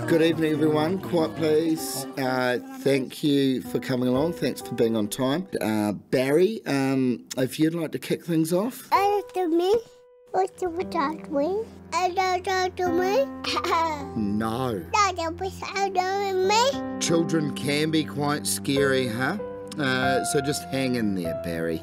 Good evening, everyone. Quiet, please. Thank you for coming along. Thanks for being on time. Barry, if you'd like to kick things off. No. Children can be quite scary, huh? So just hang in there, Barry.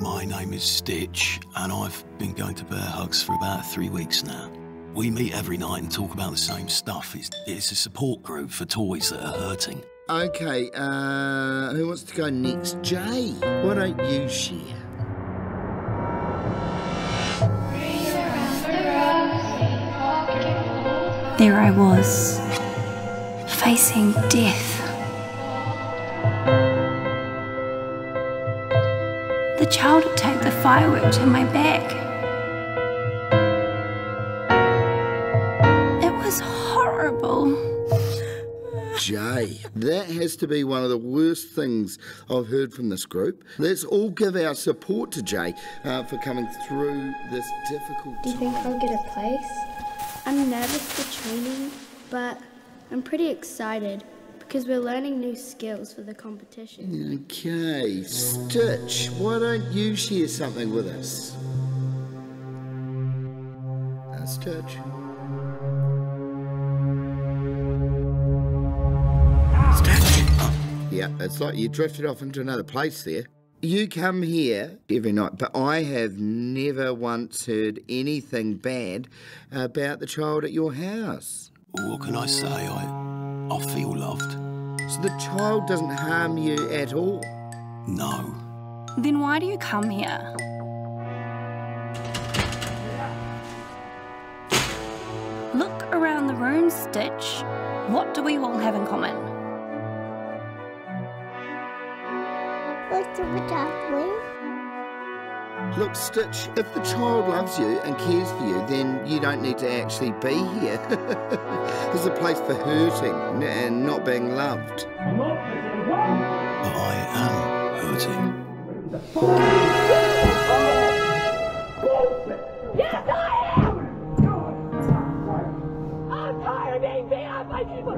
My name is Stitch, and I've been going to Bear Hugs for about 3 weeks now. We meet every night and talk about the same stuff. It's a support group for toys that are hurting. Okay, who wants to go next? Jay, why don't you share? There I was, facing death. The child had taken the firework to my back. It was horrible. Jay, that has to be one of the worst things I've heard from this group. Let's all give our support to Jay for coming through this difficult time. Do you think I'll get a place? I'm nervous for training, but I'm pretty excited because we're learning new skills for the competition. Okay, Stitch, why don't you share something with us? Stitch. Yeah, it's like you drifted off into another place there. You come here every night, but I have never once heard anything bad about the child at your house. Well, what can I say? I feel loved. So the child doesn't harm you at all? No. Then why do you come here? Look around the room, Stitch. What do we all have in common? Look, Stitch, if the child loves you and cares for you, then you don't need to actually be here. There's a place for hurting and not being loved. But I am hurting. Yes, I am! I'm tired of being beat up by people!